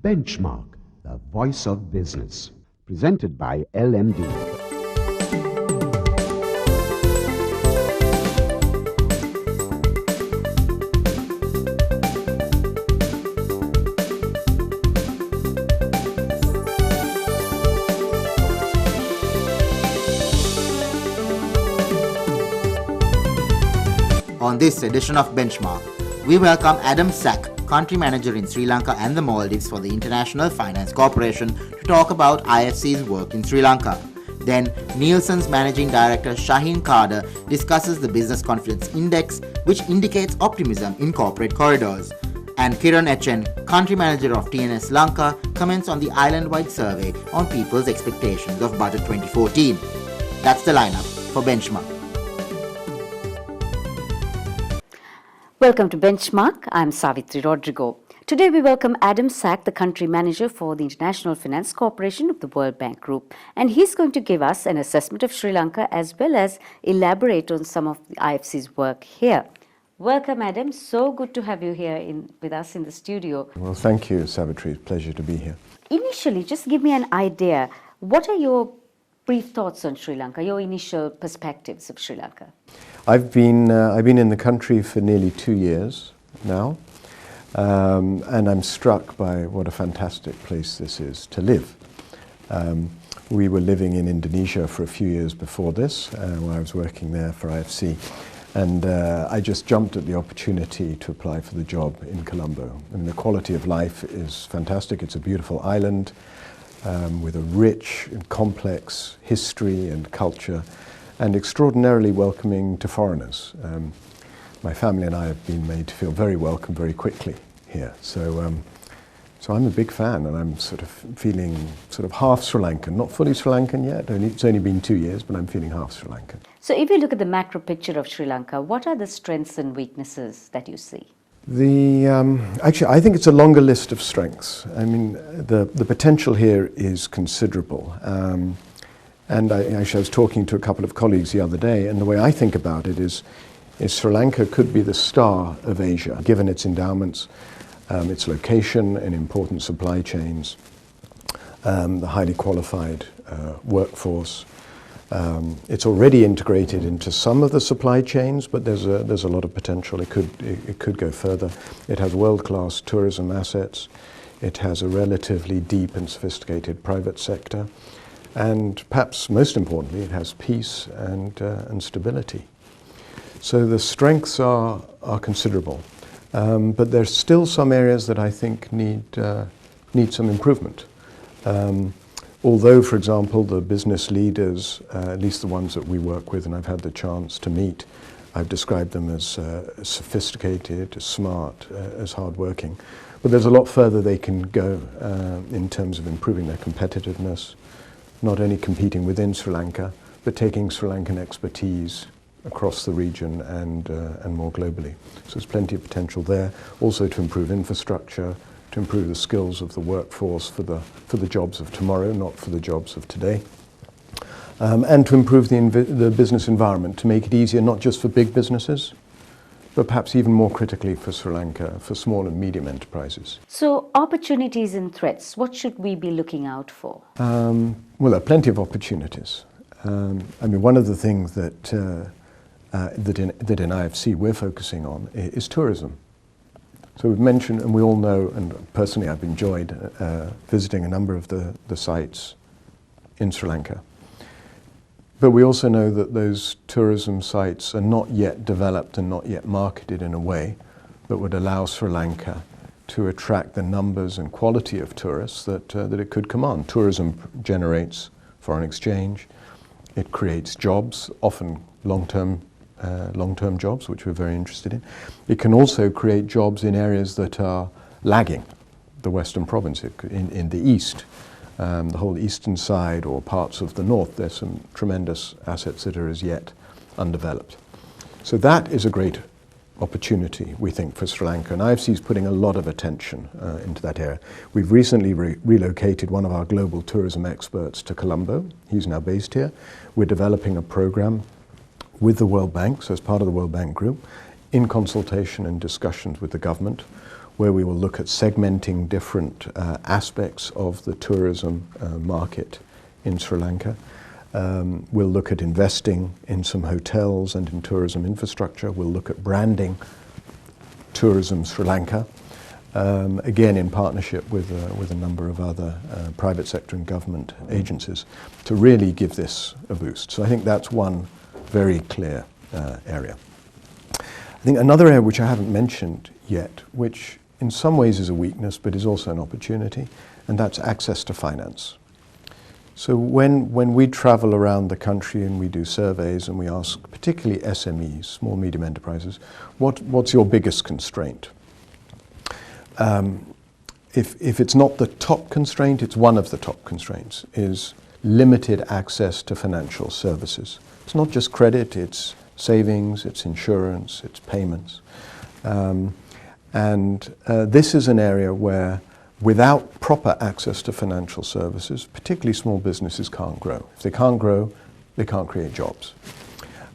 Benchmark, the voice of business. Presented by LMD. On this edition of Benchmark, we welcome Adam Sack, Country Manager in Sri Lanka and the Maldives for the International Finance Corporation, to talk about IFC's work in Sri Lanka. Then, Nielsen's Managing Director Shaheen Cader discusses the Business Confidence Index, which indicates optimism in corporate corridors. And Kiran H, Country Manager of TNS Lanka, comments on the island-wide survey on people's expectations of Budget 2014. That's the lineup for Benchmark. Welcome to Benchmark. I'm Savitri Rodrigo. Today we welcome Adam Sack, the Country Manager for the International Finance Corporation of the World Bank Group. And he's going to give us an assessment of Sri Lanka as well as elaborate on some of the IFC's work here. Welcome, Adam. So good to have you here with us in the studio. Well, thank you, Savitri. It's a pleasure to be here. Initially, just give me an idea. What are your brief thoughts on Sri Lanka, your initial perspectives of Sri Lanka? I've been in the country for nearly 2 years now, and I'm struck by what a fantastic place this is to live. We were living in Indonesia for a few years before this, when I was working there for IFC, and I just jumped at the opportunity to apply for the job in Colombo. And the quality of life is fantastic. It's a beautiful island with a rich and complex history and culture, and extraordinarily welcoming to foreigners. My family and I have been made to feel very welcome very quickly here. So I'm a big fan, and I'm sort of feeling sort of half Sri Lankan, not fully Sri Lankan yet. It's only been 2 years, but I'm feeling half Sri Lankan. So if you look at the macro picture of Sri Lanka, what are the strengths and weaknesses that you see? Actually, I think it's a longer list of strengths. I mean, the potential here is considerable. And I was talking to a couple of colleagues the other day, and the way I think about it is Sri Lanka could be the star of Asia, given its endowments, its location and important supply chains, the highly qualified workforce. It's already integrated into some of the supply chains, but there's a lot of potential. It could go further. It has world-class tourism assets. It has a relatively deep and sophisticated private sector. And perhaps most importantly, it has peace and stability. So the strengths are considerable, but there's still some areas that I think need some improvement. Although, for example, the business leaders, at least the ones that we work with and I've had the chance to meet, I've described them as sophisticated, as smart, as hardworking. But there's a lot further they can go in terms of improving their competitiveness, not only competing within Sri Lanka, but taking Sri Lankan expertise across the region and more globally. So there's plenty of potential there. Also to improve infrastructure, to improve the skills of the workforce for the jobs of tomorrow, not for the jobs of today. And to improve the business environment, to make it easier not just for big businesses, but perhaps even more critically for Sri Lanka, for small and medium enterprises. So opportunities and threats, what should we be looking out for? Well, there are plenty of opportunities. I mean, one of the things that in IFC we're focusing on is tourism. So we've mentioned, and we all know, and personally I've enjoyed visiting a number of the sites in Sri Lanka. But we also know that those tourism sites are not yet developed and not yet marketed in a way that would allow Sri Lanka to attract the numbers and quality of tourists that it could command. Tourism generates foreign exchange, it creates jobs, often long-term jobs, which we're very interested in. It can also create jobs in areas that are lagging, the Western Province, in the east. The whole eastern side or parts of the north, there's some tremendous assets that are as yet undeveloped. So that is a great opportunity, we think, for Sri Lanka, and IFC is putting a lot of attention into that area. We've recently relocated one of our global tourism experts to Colombo. He's now based here. We're developing a program with the World Bank, so as part of the World Bank Group, in consultation and discussions with the government, where we will look at segmenting different aspects of the tourism market in Sri Lanka. We'll look at investing in some hotels and in tourism infrastructure. We'll look at branding Tourism Sri Lanka, again in partnership with a number of other private sector and government agencies to really give this a boost. So I think that's one very clear area. I think another area which I haven't mentioned yet, which in some ways is a weakness but is also an opportunity, and that's access to finance. So when we travel around the country and we do surveys and we ask particularly SMEs, small medium enterprises, what's your biggest constraint? If it's not the top constraint, it's one of the top constraints, is limited access to financial services. It's not just credit, it's savings, it's insurance, it's payments. This is an area where without proper access to financial services, particularly small businesses can't grow. If they can't grow, they can't create jobs.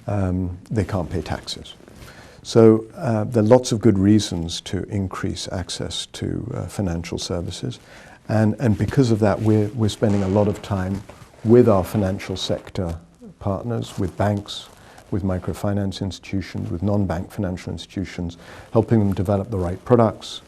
They can't pay taxes. So there are lots of good reasons to increase access to financial services. And because of that, we're spending a lot of time with our financial sector partners, with banks, with microfinance institutions, with non-bank financial institutions, helping them develop the right products,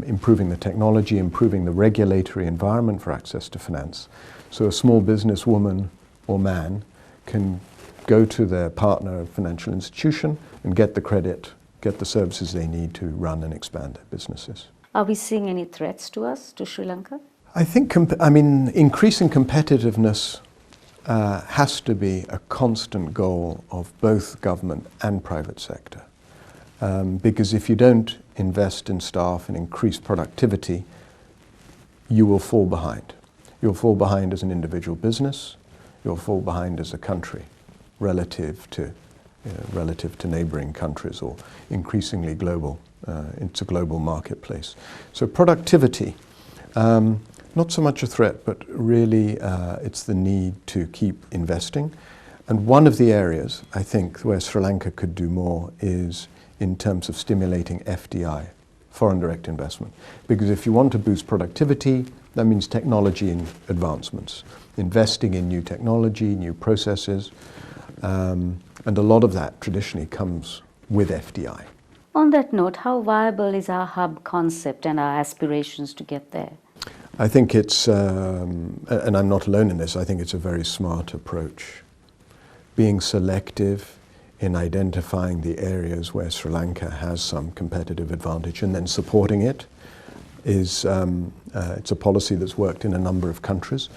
improving the technology, improving the regulatory environment for access to finance. So a small business woman or man can go to their partner financial institution and get the credit, get the services they need to run and expand their businesses. Are we seeing any threats to us, to Sri Lanka? I think, increasing competitiveness has to be a constant goal of both government and private sector. Because if you don't invest in staff and increase productivity, you will fall behind. You'll fall behind as an individual business, you'll fall behind as a country relative to neighboring countries or increasingly global, it's a global marketplace. So productivity, not so much a threat, but really it's the need to keep investing. And one of the areas, I think, where Sri Lanka could do more is in terms of stimulating FDI, foreign direct investment. Because if you want to boost productivity, that means technology advancements, investing in new technology, new processes, and a lot of that traditionally comes with FDI. On that note, how viable is our hub concept and our aspirations to get there? I think it's, and I'm not alone in this, I think it's a very smart approach. Being selective in identifying the areas where Sri Lanka has some competitive advantage and then supporting it is, it's a policy that's worked in a number of countries.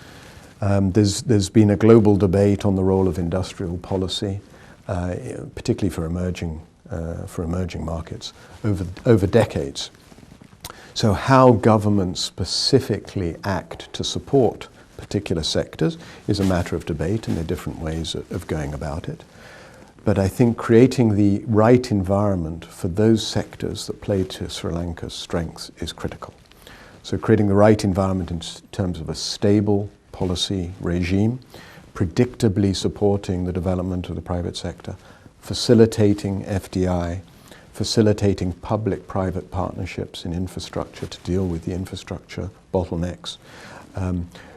There's been a global debate on the role of industrial policy, particularly for emerging markets over decades. So how governments specifically act to support particular sectors is a matter of debate, and there are different ways of going about it. But I think creating the right environment for those sectors that play to Sri Lanka's strengths is critical. So creating the right environment in terms of a stable policy regime, predictably supporting the development of the private sector, facilitating FDI, facilitating public-private partnerships in infrastructure to deal with the infrastructure bottlenecks,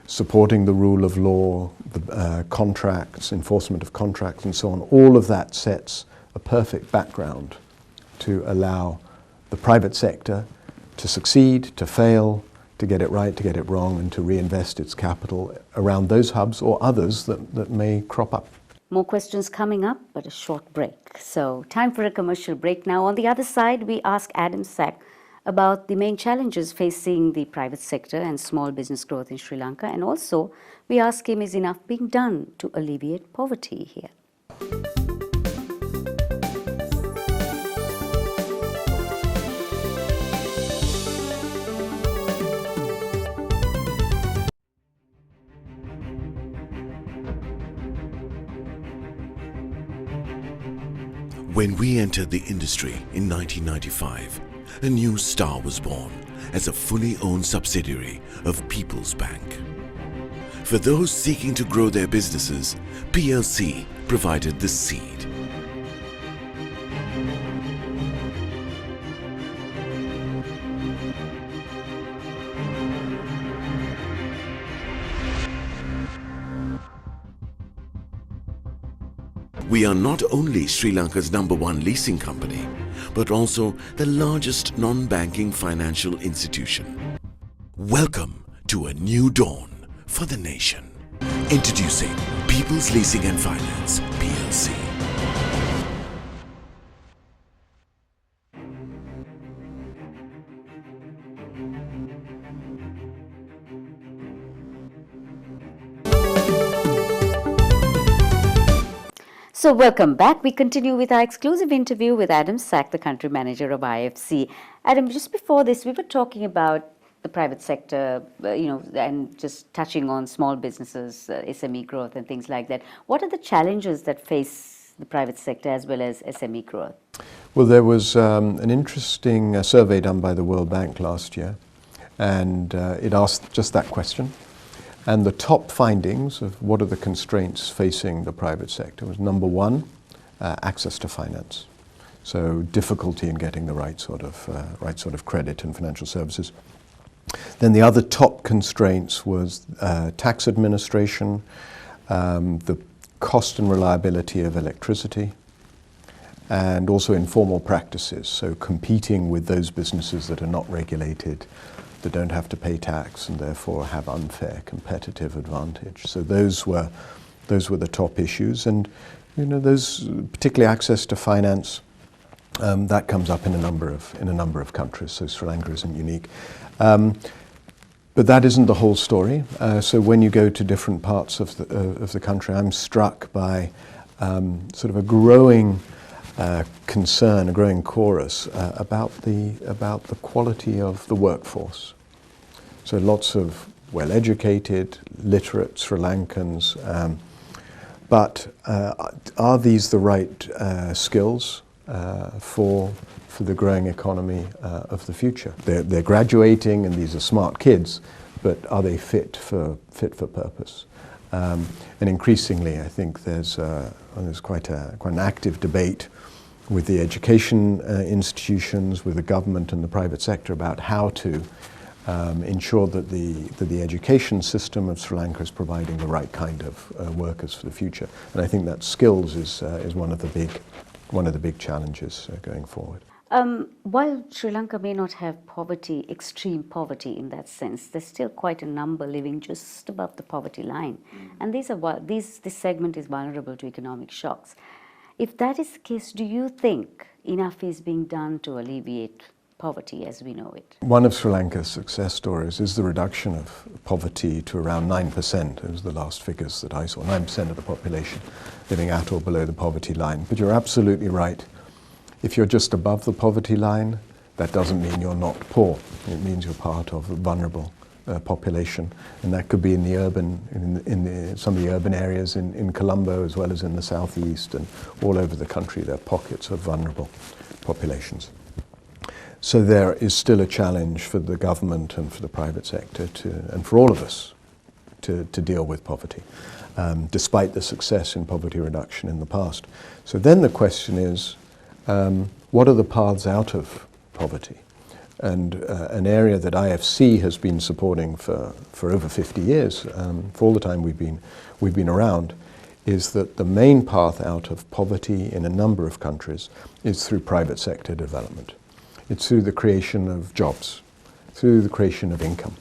supporting the rule of law, the contracts, enforcement of contracts and so on. All of that sets a perfect background to allow the private sector to succeed, to fail, to get it right, to get it wrong, and to reinvest its capital around those hubs or others that may crop up. More questions coming up, but a short break. So time for a commercial break now. On the other side, we ask Adam Sack about the main challenges facing the private sector and small business growth in Sri Lanka. And also, we ask him, is enough being done to alleviate poverty here? When we entered the industry in 1995, a new star was born as a fully owned subsidiary of People's Bank. For those seeking to grow their businesses, PLC provided the seed. We are not only Sri Lanka's #1 leasing company, but also the largest non-banking financial institution. Welcome to a new dawn for the nation. Introducing People's Leasing and Finance, PLC. So welcome back. We continue with our exclusive interview with Adam Sack, the country manager of IFC. Adam, just before this, we were talking about the private sector, and just touching on small businesses, SME growth and things like that. What are the challenges that face the private sector as well as SME growth? Well, there was an interesting survey done by the World Bank last year, and it asked just that question. And the top findings of what are the constraints facing the private sector was number one, access to finance. So difficulty in getting the right sort of credit and financial services. Then the other top constraints was tax administration, the cost and reliability of electricity, and also informal practices. So competing with those businesses that are not regulated, that don't have to pay tax and therefore have unfair competitive advantage. So those were the top issues, and those, particularly access to finance, that comes up in a number of countries. So Sri Lanka isn't unique, but that isn't the whole story. So when you go to different parts of the country, I'm struck by sort of a growing concern, a growing chorus about the quality of the workforce. So lots of well-educated, literate Sri Lankans, but are these the right skills for the growing economy of the future? They're graduating, and these are smart kids, but are they fit for purpose? And increasingly, I think there's quite an active debate with the education institutions, with the government and the private sector about how to ensure that the education system of Sri Lanka is providing the right kind of workers for the future. And I think that skills is one of the big challenges going forward. While Sri Lanka may not have poverty, extreme poverty in that sense, there's still quite a number living just above the poverty line. And this segment is vulnerable to economic shocks. If that is the case, do you think enough is being done to alleviate poverty as we know it? One of Sri Lanka's success stories is the reduction of poverty to around 9%. Those are the last figures that I saw, 9% of the population living at or below the poverty line. But you're absolutely right. If you're just above the poverty line, that doesn't mean you're not poor. It means you're part of a vulnerable population, and that could be in the urban, some of the urban areas in Colombo as well as in the southeast, and all over the country there are pockets of vulnerable populations. So there is still a challenge for the government and for the private sector and for all of us to deal with poverty, despite the success in poverty reduction in the past. So then the question is, what are the paths out of poverty? And an area that IFC has been supporting for over 50 years, for all the time we've been around, is that the main path out of poverty in a number of countries is through private sector development. It's through the creation of jobs, through the creation of income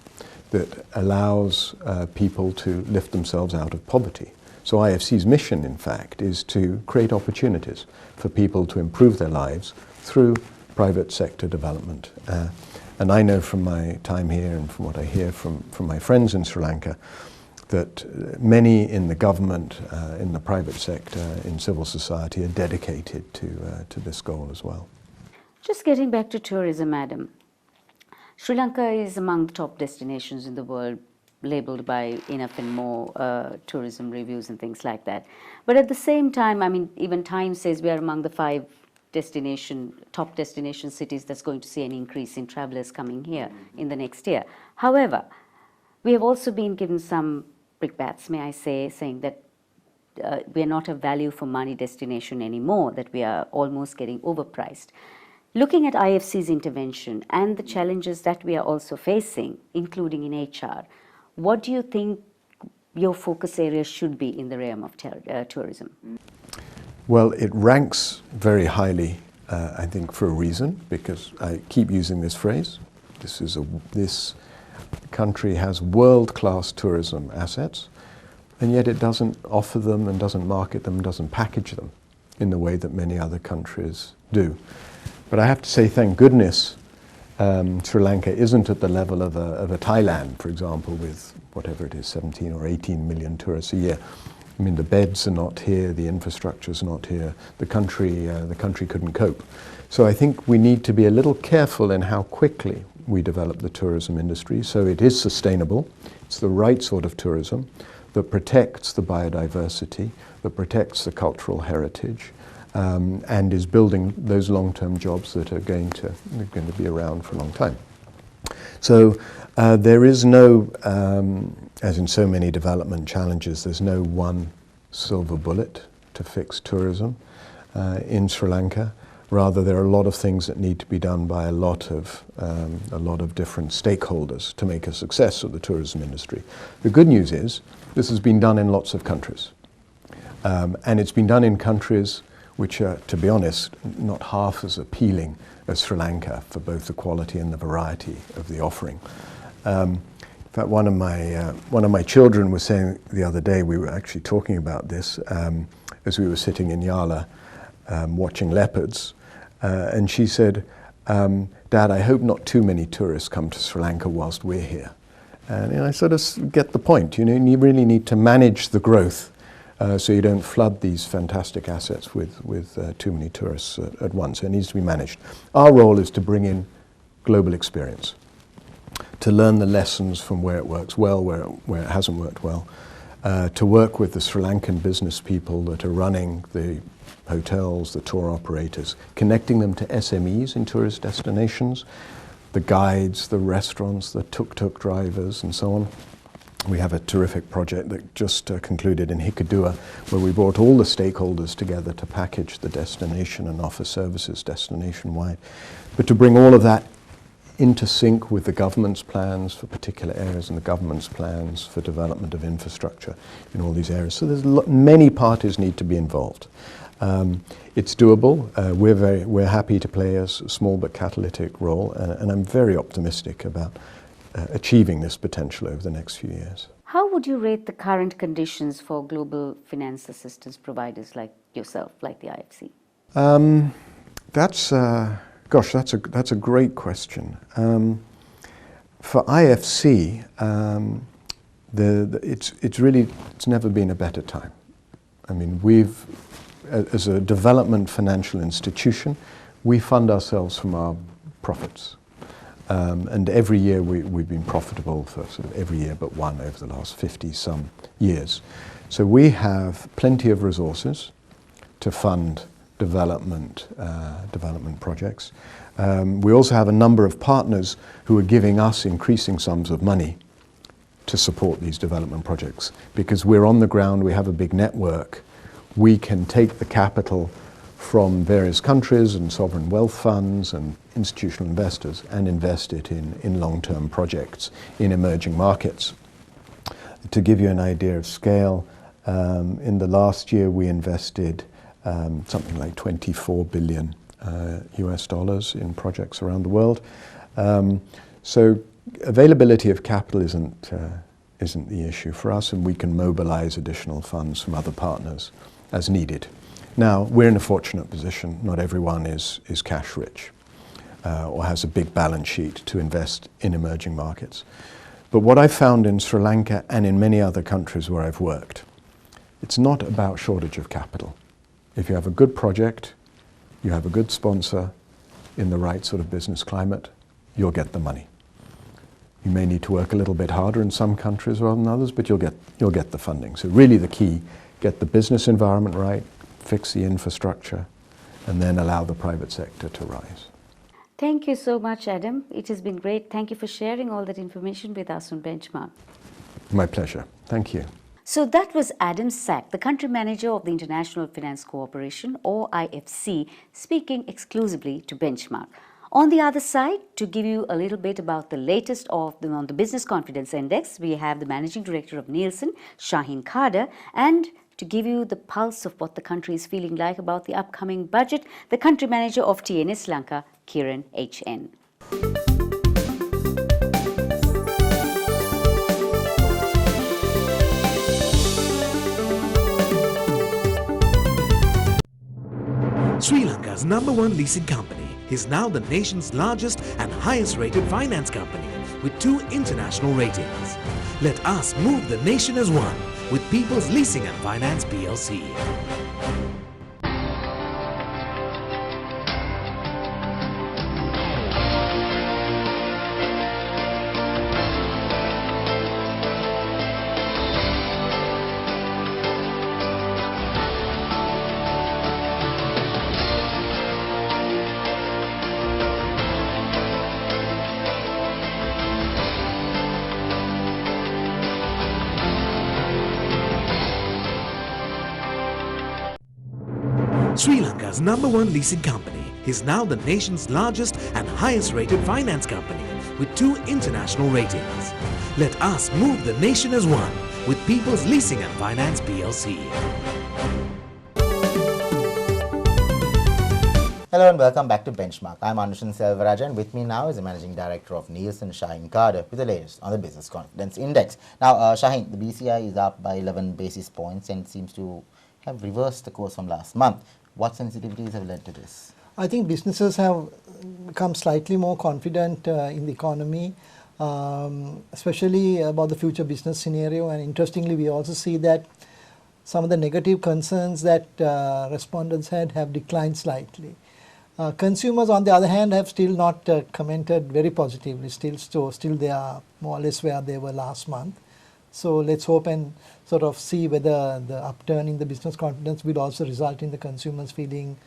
that allows people to lift themselves out of poverty. So IFC's mission, in fact, is to create opportunities for people to improve their lives through private sector development. And I know from my time here and from what I hear from my friends in Sri Lanka that many in the government, in the private sector, in civil society are dedicated to this goal as well. Just getting back to tourism, Adam. Sri Lanka is among the top destinations in the world, labeled by enough and more tourism reviews and things like that. But at the same time, I mean, even Time says we are among the 5 top destination cities that's going to see an increase in travelers coming here in the next year. However, we have also been given some brickbats, may I say, saying that we are not a value for money destination anymore, that we are almost getting overpriced. Looking at IFC's intervention and the challenges that we are also facing, including in HR, what do you think your focus areas should be in the realm of tourism? Well, it ranks very highly, I think, for a reason, because I keep using this phrase. This country has world-class tourism assets, and yet it doesn't offer them and doesn't market them, doesn't package them in the way that many other countries do. But I have to say, thank goodness, Sri Lanka isn't at the level of a Thailand, for example, with whatever it is, 17 or 18 million tourists a year. I mean, the beds are not here, the infrastructure's not here, the country couldn't cope. So I think we need to be a little careful in how quickly we develop the tourism industry so it is sustainable, it's the right sort of tourism that protects the biodiversity, that protects the cultural heritage, and is building those long-term jobs that are going to be around for a long time. So there is no, as in so many development challenges, there's no one silver bullet to fix tourism in Sri Lanka. Rather, there are a lot of things that need to be done by a lot of different stakeholders to make a success of the tourism industry. The good news is this has been done in lots of countries, and it's been done in countries which are, to be honest, not half as appealing as Sri Lanka for both the quality and the variety of the offering. In fact, one of my children was saying the other day, we were actually talking about this as we were sitting in Yala watching leopards, and she said, "Dad, I hope not too many tourists come to Sri Lanka whilst we're here." And I sort of get the point. You really need to manage the growth so you don't flood these fantastic assets with too many tourists at once. It needs to be managed. Our role is to bring in global experience, to learn the lessons from where it works well, where it hasn't worked well, to work with the Sri Lankan business people that are running the hotels, the tour operators, connecting them to SMEs in tourist destinations, the guides, the restaurants, the tuk-tuk drivers, and so on. We have a terrific project that just concluded in Hikkaduwa, where we brought all the stakeholders together to package the destination and offer services destination-wide. But to bring all of that into sync with the government's plans for particular areas and the government's plans for development of infrastructure in all these areas. So there's many parties need to be involved. It's doable. We're happy to play a small but catalytic role, and I'm very optimistic about achieving this potential over the next few years. How would you rate the current conditions for global finance assistance providers like yourself, like the IFC? That's a great question. For IFC, it's never been a better time. I mean, as a development financial institution, we fund ourselves from our profits. And every year we've been profitable for sort of every year but one over the last 50-some years. So we have plenty of resources to fund development projects. We also have a number of partners who are giving us increasing sums of money to support these development projects. Because we're on the ground, we have a big network, we can take the capital from various countries and sovereign wealth funds and institutional investors and invest it in long-term projects in emerging markets. To give you an idea of scale, in the last year we invested something like $24 billion US dollars in projects around the world. So availability of capital isn't the issue for us, and we can mobilize additional funds from other partners as needed. Now, we're in a fortunate position. Not everyone is cash rich or has a big balance sheet to invest in emerging markets. But what I've found in Sri Lanka and in many other countries where I've worked, it's not about shortage of capital. If you have a good project, you have a good sponsor in the right sort of business climate, you'll get the money. You may need to work a little bit harder in some countries rather than others, but you'll get the funding. So really the key, get the business environment right, fix the infrastructure, and then allow the private sector to rise. Thank you so much, Adam. It has been great. Thank you for sharing all that information with us on Benchmark. My pleasure. Thank you. So that was Adam Sack, the country manager of the International Finance Corporation, or IFC, speaking exclusively to Benchmark. On the other side, to give you a little bit about the latest on the Business Confidence Index, we have the Managing Director of Nielsen, Shaheen Cader, and To give you the pulse of what the country is feeling like about the upcoming budget, the country manager of TNS Lanka, Kiran H. Sri Lanka's #1 leasing company is now the nation's largest and highest rated finance company with 2 international ratings. Let us move the nation as one with People's Leasing and Finance PLC. Sri Lanka's #1 leasing company is now the nation's largest and highest rated finance company with 2 international ratings. Let us move the nation as one with People's Leasing and Finance PLC. Hello and welcome back to Benchmark. I'm Anushan Selvarajan and with me now is the Managing Director of Nielsen, Shaheen Cader, with the latest on the Business Confidence Index. Now, Shaheen, the BCI is up by 11 basis points and seems to have reversed the course from last month. What sensitivities have led to this? I think businesses have become slightly more confident in the economy, especially about the future business scenario. And interestingly, we also see that some of the negative concerns that respondents had have declined slightly. Consumers, on the other hand, have still not commented very positively. Still they are more or less where they were last month. So let's hope and sort of see whether the upturn in the business confidence will also result in the consumers feeling,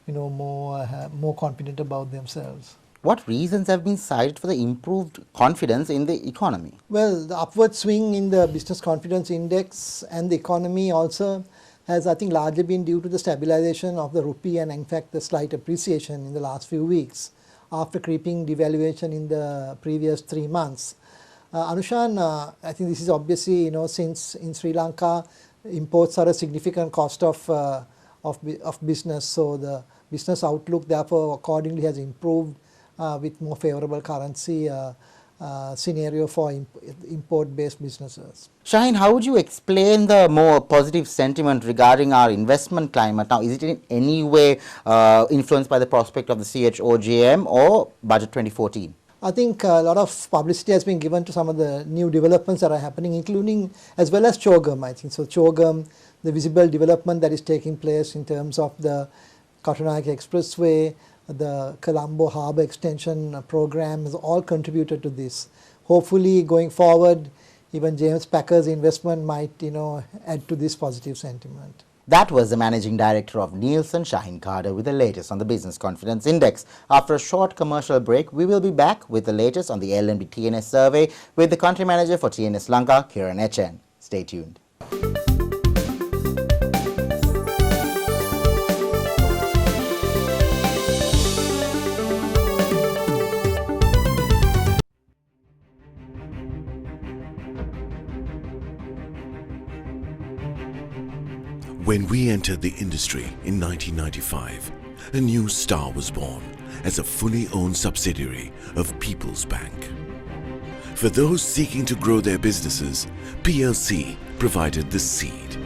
more confident about themselves. What reasons have been cited for the improved confidence in the economy? Well, the upward swing in the business confidence index and the economy also has, I think, largely been due to the stabilization of the rupee and, in fact, the slight appreciation in the last few weeks after creeping devaluation in the previous 3 months. Anushan, I think this is obviously, since in Sri Lanka, imports are a significant cost of business, so the business outlook therefore accordingly has improved with more favorable currency scenario for import-based businesses. Shaheen, how would you explain the more positive sentiment regarding our investment climate now? Is it in any way influenced by the prospect of the CHOGM or Budget 2014? I think a lot of publicity has been given to some of the new developments that are happening, including as well as CHOGM, I think. So CHOGM, the visible development that is taking place in terms of the Katunayake Expressway, the Colombo Harbour Extension program has all contributed to this. Hopefully going forward, even James Packer's investment might, add to this positive sentiment. That was the Managing Director of Nielsen, Shaheen Cader, with the latest on the Business Confidence Index. After a short commercial break, we will be back with the latest on the LNB TNS survey with the Country Manager for TNS Lanka, Kiran H. Stay tuned. When we entered the industry in 1995, a new star was born as a fully owned subsidiary of People's Bank. For those seeking to grow their businesses, PLC provided the seed.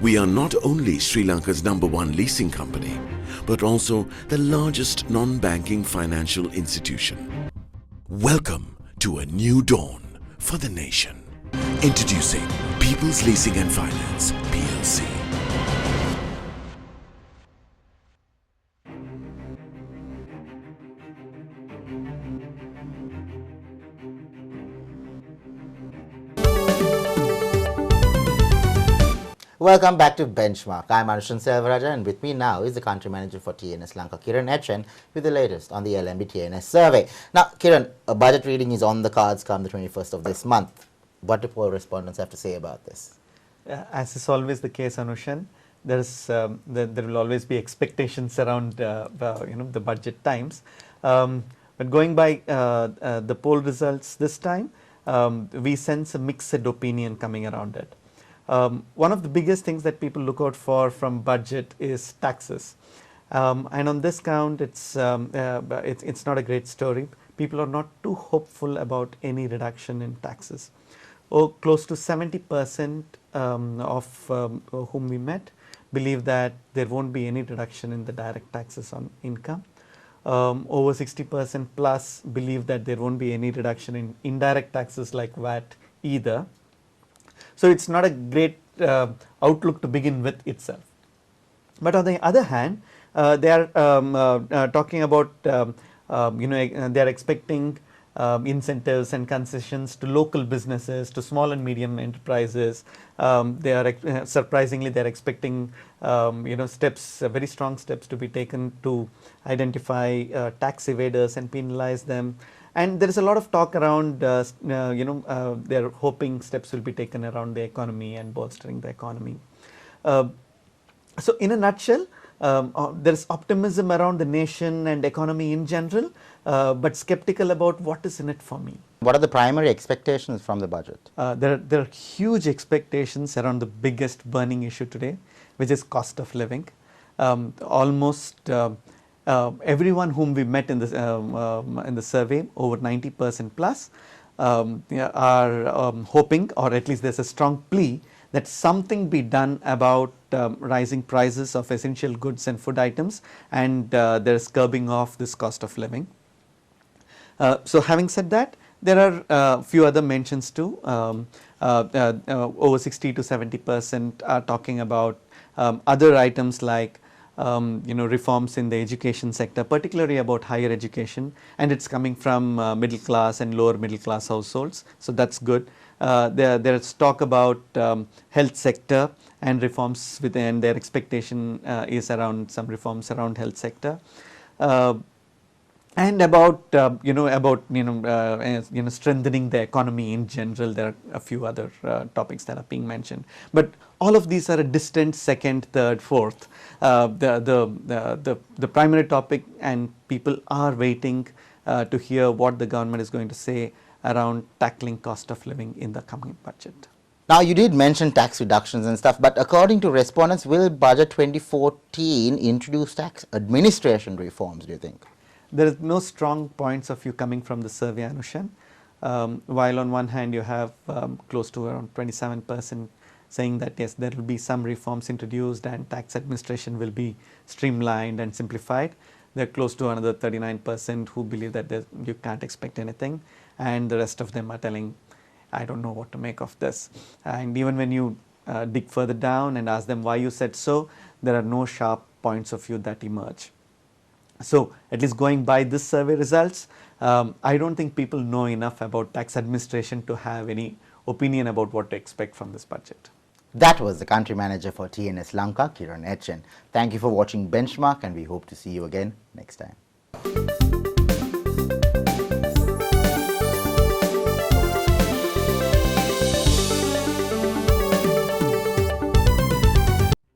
We are not only Sri Lanka's #1 leasing company, but also the largest non-banking financial institution. Welcome to a new dawn for the nation. Introducing People's Leasing and Finance, PLC. Welcome back to Benchmark. I'm Anushan Selvarajan and with me now is the Country Manager for TNS Lanka, Kiran H. with the latest on the LNB TNS survey. Now, Kiran, a budget reading is on the cards come the 21st of this month. What do poll respondents have to say about this? As is always the case, Anushan, there will always be expectations around the budget times. But going by the poll results this time, we sense a mixed opinion coming around it. One of the biggest things that people look out for from budget is taxes, and on this count, it's not a great story. People are not too hopeful about any reduction in taxes. Close to 70% of whom we met believe that there won't be any reduction in the direct taxes on income. Over 60% plus believe that there won't be any reduction in indirect taxes like VAT either. So it's not a great outlook to begin with itself. But on the other hand, they are talking about they are expecting incentives and concessions to local businesses, to small and medium enterprises. They are surprisingly they are expecting steps, very strong steps to be taken to identify tax evaders and penalize them. And there is a lot of talk around they are hoping steps will be taken around the economy and bolstering the economy. So in a nutshell, there is optimism around the nation and economy in general, but skeptical about what is in it for me. What are the primary expectations from the budget? There are huge expectations around the biggest burning issue today, which is cost of living. Almost everyone whom we met in the survey, over 90% plus, are hoping, or at least there is a strong plea that something be done about rising prices of essential goods and food items, and there is curbing of this cost of living. So having said that, there are a few other mentions too. Over 60 to 70% are talking about other items like reforms in the education sector, particularly about higher education, and it's coming from middle class and lower middle class households, so that's good. There is talk about health sector and reforms within. Their expectation is around some reforms around health sector, and about strengthening the economy in general. There are a few other topics that are being mentioned, but all of these are a distant second, third, fourth. The primary topic, and people are waiting to hear what the government is going to say around tackling cost of living in the coming budget. Now, you did mention tax reductions and stuff, but according to respondents, will Budget 2014 introduce tax administration reforms, do you think? There is no strong points of view coming from the survey, Anushan. While on one hand you have close to around 27% saying that yes, there will be some reforms introduced and tax administration will be streamlined and simplified. There are close to another 39% who believe that you can't expect anything, and the rest of them are telling, I don't know what to make of this. And even when you dig further down and ask them why you said so, there are no sharp points of view that emerge. So at least going by this survey results, I don't think people know enough about tax administration to have any opinion about what to expect from this budget. That was the country manager for TNS Lanka, Kiran H. Thank you for watching Benchmark, and we hope to see you again next time.